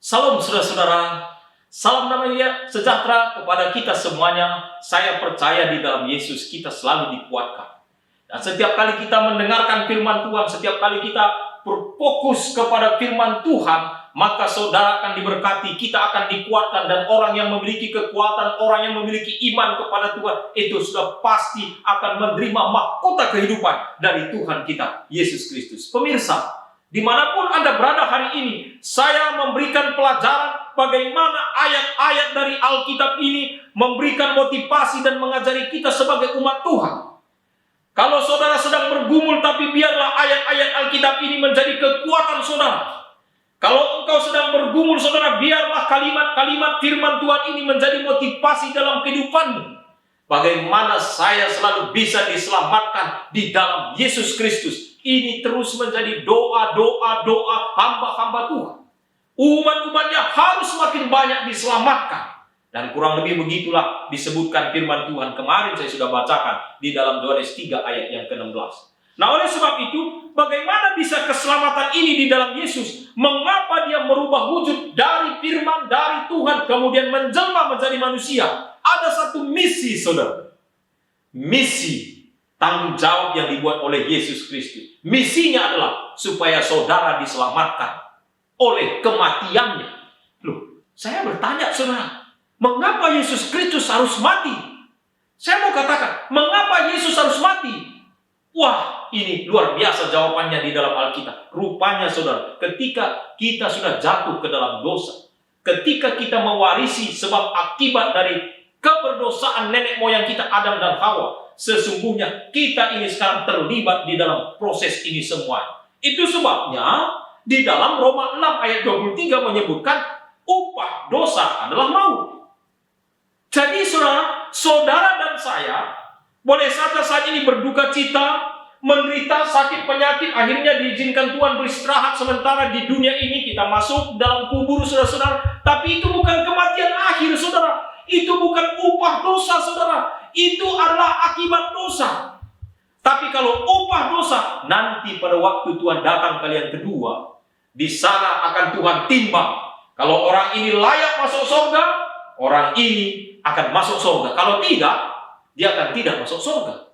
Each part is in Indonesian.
Salam saudara-saudara, salam damai sejahtera kepada kita semuanya. Saya percaya di dalam Yesus kita selalu dikuatkan. Dan setiap kali kita mendengarkan firman Tuhan, setiap kali kita berfokus kepada firman Tuhan, maka saudara akan diberkati, kita akan dikuatkan. Dan orang yang memiliki kekuatan, orang yang memiliki iman kepada Tuhan, itu sudah pasti akan menerima mahkota kehidupan dari Tuhan kita, Yesus Kristus. Pemirsa, dimanapun Anda berada hari ini, saya memberikan pelajaran bagaimana ayat-ayat dari Alkitab ini memberikan motivasi dan mengajari kita sebagai umat Tuhan. Kalau saudara sedang bergumul, tapi biarlah ayat-ayat Alkitab ini menjadi kekuatan saudara. Kalau engkau sedang bergumul, saudara, biarlah kalimat-kalimat firman Tuhan ini menjadi motivasi dalam kehidupanmu. Bagaimana saya selalu bisa diselamatkan di dalam Yesus Kristus. Ini terus menjadi doa hamba-hamba Tuhan. Umat-umatnya harus makin banyak diselamatkan. Dan kurang lebih begitulah disebutkan firman Tuhan. Kemarin saya sudah bacakan di dalam Yohanes 3 ayat yang ke-16. Nah, oleh sebab itu, bagaimana bisa keselamatan ini di dalam Yesus? Mengapa dia merubah wujud dari firman, dari Tuhan, kemudian menjelma menjadi manusia? Ada satu misi, saudara. Misi tanggung jawab yang dibuat oleh Yesus Kristus. Misinya adalah supaya saudara diselamatkan oleh kematiannya. Loh, saya bertanya saudara, mengapa Yesus Kristus harus mati? Saya mau katakan, mengapa Yesus harus mati? Wah, ini luar biasa jawabannya di dalam Alkitab. Rupanya saudara, ketika kita sudah jatuh ke dalam dosa, ketika kita mewarisi sebab akibat dari keberdosaan nenek moyang kita Adam dan Hawa, sesungguhnya kita ini sekarang terlibat di dalam proses ini semua. Itu sebabnya di dalam Roma 6 ayat 23 menyebutkan upah dosa adalah maut. Jadi saudara dan saya boleh saja saat ini berduka cita, menderita sakit penyakit, akhirnya diizinkan Tuhan beristirahat sementara di dunia ini. Kita masuk dalam kubur, saudara-saudara. Tapi itu bukan kematian akhir, saudara. Itu bukan upah dosa, saudara. Itu adalah akibat dosa. Tapi kalau upah dosa, nanti pada waktu Tuhan datang kali yang kedua, di sana akan Tuhan timbang. Kalau orang ini layak masuk surga, orang ini akan masuk surga. Kalau tidak, dia akan tidak masuk surga.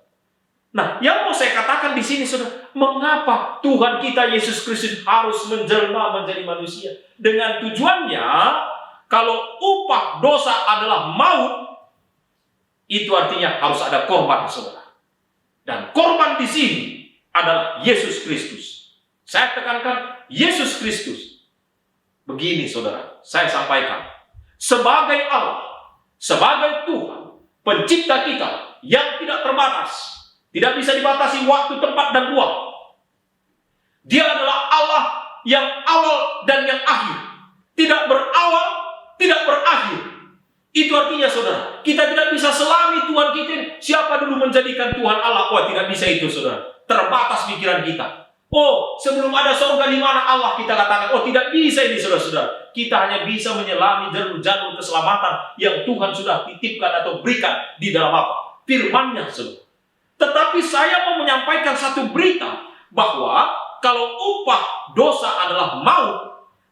Nah, yang mau saya katakan di sini, saudara, mengapa Tuhan kita Yesus Kristus harus menjelma menjadi manusia? Dengan tujuannya, kalau upah dosa adalah maut, itu artinya harus ada korban, saudara. Dan korban di sini adalah Yesus Kristus. Saya tekankan Yesus Kristus. Begini, saudara, saya sampaikan, sebagai Allah, sebagai Tuhan, pencipta kita yang tidak terbatas, tidak bisa dibatasi waktu, tempat, dan ruang. Dia adalah Allah yang awal dan yang akhir. Tidak berawal, tidak berakhir. Itu artinya, saudara, kita tidak bisa selami Tuhan kita. Siapa dulu menjadikan Tuhan Allah? Wah, tidak bisa itu, saudara. Terbatas pikiran kita. Oh, sebelum ada surga di mana Allah, kita katakan, oh, tidak bisa ini, saudara-saudara. Kita hanya bisa menyelami jalur-jalur keselamatan yang Tuhan sudah titipkan atau berikan di dalam apa? Firman-Nya, saudara. Tetapi saya mau menyampaikan satu berita bahwa kalau upah dosa adalah maut,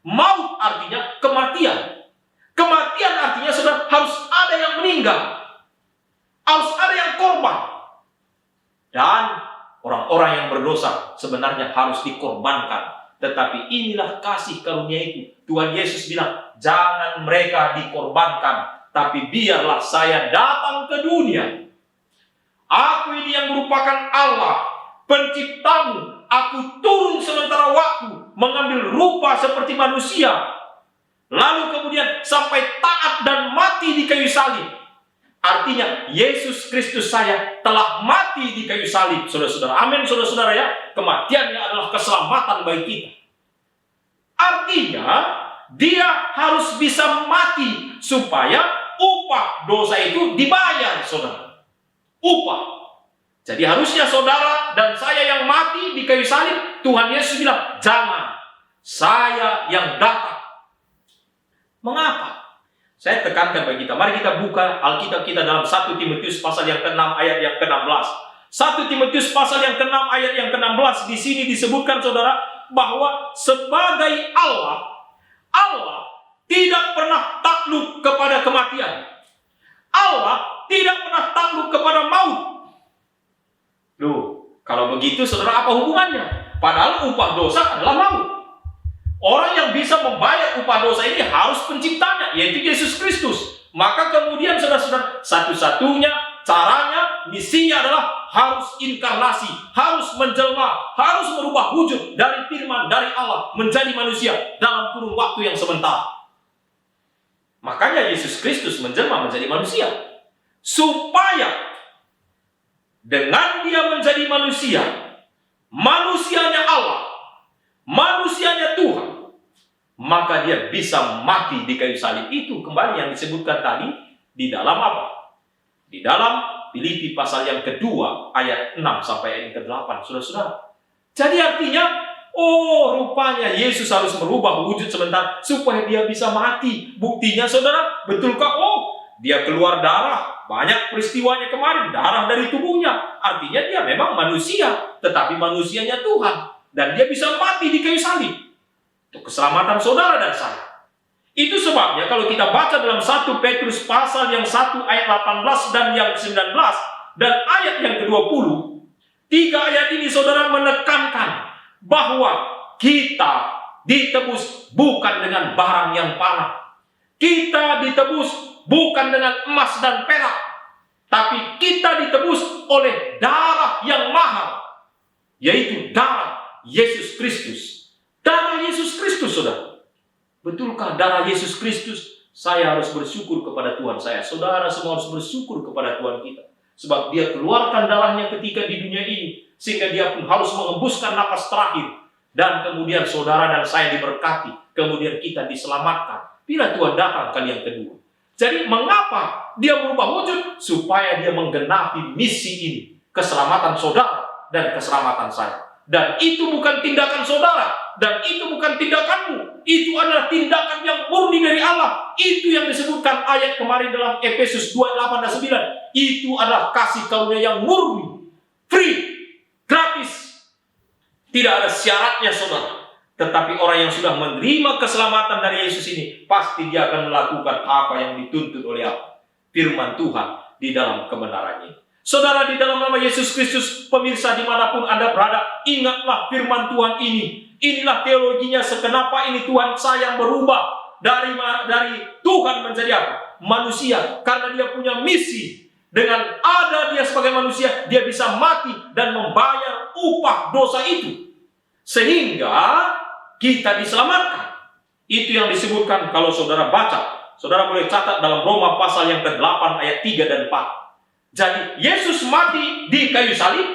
maut artinya kematian. Kematian artinya, saudara, harus ada yang meninggal. Harus ada yang korban. Dan orang-orang yang berdosa sebenarnya harus dikorbankan. Tetapi inilah kasih karunia itu. Tuhan Yesus bilang, jangan mereka dikorbankan, tapi biarlah saya datang ke dunia. Aku ini yang merupakan Allah, penciptamu. Aku turun sementara waktu, mengambil rupa seperti manusia. Lalu kemudian sampai taat dan mati di kayu salib. Artinya Yesus Kristus saya telah mati di kayu salib, saudara-saudara. Amin, saudara-saudara ya. Kematiannya adalah keselamatan bagi kita. Artinya dia harus bisa mati supaya upah dosa itu dibayar, saudara. Upah. Jadi harusnya saudara dan saya yang mati di kayu salib. Tuhan Yesus bilang, jangan, saya yang datang. Mengapa? Saya tekankan bagi kita. Mari kita buka Alkitab kita dalam 1 Timotius pasal yang ke-6 ayat yang ke-16. 1 Timotius pasal yang ke-6 ayat yang ke-16. Di sini disebutkan, saudara, bahwa sebagai Allah tidak pernah takluk kepada kematian. Allah tidak pernah takluk kepada maut. Loh, kalau begitu saudara, apa hubungannya? Padahal upah dosa adalah maut. Orang yang bisa membayar upah dosa ini harus penciptanya, yaitu Yesus Kristus. Maka kemudian saudara-saudara, satu-satunya caranya, misinya adalah harus inkarnasi, harus menjelma, harus merubah wujud dari firman dari Allah menjadi manusia dalam kurun waktu yang sebentar. Makanya Yesus Kristus menjelma menjadi manusia, supaya dengan dia menjadi manusia, manusianya Allah, manusianya Tuhan, maka dia bisa mati di kayu salib. Itu kembali yang disebutkan tadi di dalam apa? Di dalam Filipi pasal yang kedua ayat 6 sampai ayat yang ke-8, saudara-saudara. Jadi artinya, oh, rupanya Yesus harus merubah wujud sebentar supaya dia bisa mati. Buktinya saudara, betulkah? Oh, dia keluar darah. Banyak peristiwanya kemarin, darah dari tubuhnya. Artinya dia memang manusia, tetapi manusianya Tuhan. Dan dia bisa mati di kayu salib untuk keselamatan saudara dan saya. Itu sebabnya kalau kita baca dalam 1 Petrus pasal yang 1 ayat 18 dan yang 19 dan ayat yang ke-20, 3 ayat ini saudara menekankan bahwa kita ditebus bukan dengan barang yang panah. Kita ditebus bukan dengan emas dan perak, tapi kita ditebus oleh darah yang mahal, yaitu darah Yesus Kristus. Darah Yesus Kristus, saudara. Betulkah darah Yesus Kristus? Saya harus bersyukur kepada Tuhan saya. Saudara semua harus bersyukur kepada Tuhan kita. Sebab dia keluarkan darahnya ketika di dunia ini, sehingga dia pun harus mengembuskan napas terakhir. Dan kemudian saudara dan saya diberkati. Kemudian kita diselamatkan bila Tuhan datang kali yang kedua. Jadi mengapa dia berubah wujud? Supaya dia menggenapi misi ini. Keselamatan saudara dan keselamatan saya. Dan itu bukan tindakan saudara, dan itu bukan tindakanmu. Itu adalah tindakan yang murni dari Allah. Itu yang disebutkan ayat kemarin dalam Efesus 2:8 dan 9. Itu adalah kasih karunia yang murni, free, gratis. Tidak ada syaratnya saudara. Tetapi orang yang sudah menerima keselamatan dari Yesus ini, pasti dia akan melakukan apa yang dituntut oleh Allah, firman Tuhan di dalam kebenarannya. Saudara, di dalam nama Yesus Kristus, pemirsa dimanapun Anda berada, ingatlah firman Tuhan ini. Inilah teologinya, sekenapa ini Tuhan saya berubah dari Tuhan menjadi apa? Manusia. Karena dia punya misi. Dengan ada dia sebagai manusia, dia bisa mati dan membayar upah dosa itu. Sehingga kita diselamatkan. Itu yang disebutkan kalau saudara baca. Saudara boleh catat dalam Roma pasal yang ke-8 ayat 3 dan 4. Jadi Yesus mati di kayu salib,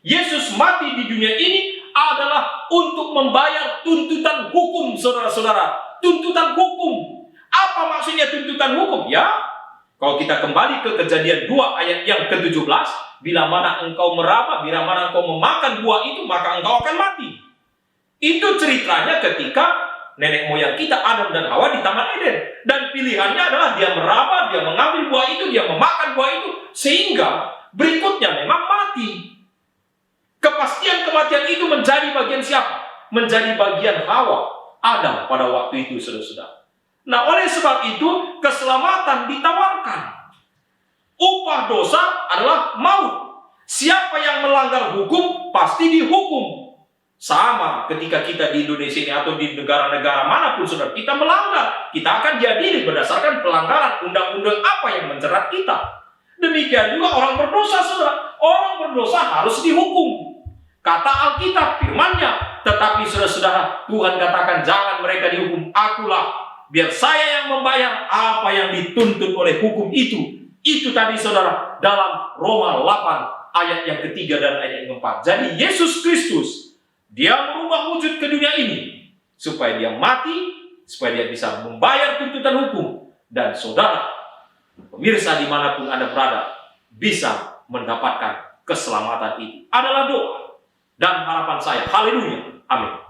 Yesus mati di dunia ini adalah untuk membayar tuntutan hukum, saudara-saudara. Tuntutan hukum. Apa maksudnya tuntutan hukum? Ya, kalau kita kembali ke Kejadian 2 ayat yang ke-17, bila mana engkau meraba, bila mana engkau memakan buah itu, maka engkau akan mati. Itu ceritanya ketika nenek moyang kita Adam dan Hawa di Taman Eden. Dan pilihannya adalah dia meraba, dia mengambil buah itu, dia memakan buah itu. Sehingga berikutnya memang mati. Kepastian kematian itu menjadi bagian siapa? Menjadi bagian Hawa, Adam pada waktu itu, saudara-saudara. Nah, oleh sebab itu keselamatan ditawarkan. Upah dosa adalah maut. Siapa yang melanggar hukum pasti dihukum. Sama ketika kita di Indonesia ini atau di negara-negara manapun saudara, kita melanggar, kita akan diadili berdasarkan pelanggaran undang-undang apa yang menjerat kita. Demikian juga orang berdosa saudara, orang berdosa harus dihukum. Kata Alkitab firman-Nya, tetapi saudara-saudara, Tuhan katakan jangan mereka dihukum, akulah, biar saya yang membayar apa yang dituntut oleh hukum itu. Itu tadi saudara dalam Roma 8 ayat yang ketiga dan ayat yang keempat. Jadi Yesus Kristus, dia merubah wujud ke dunia ini supaya dia mati, supaya dia bisa membayar tuntutan hukum. Dan saudara, pemirsa dimanapun Anda berada, bisa mendapatkan keselamatan itu. Adalah doa dan harapan saya. Haleluya. Amin.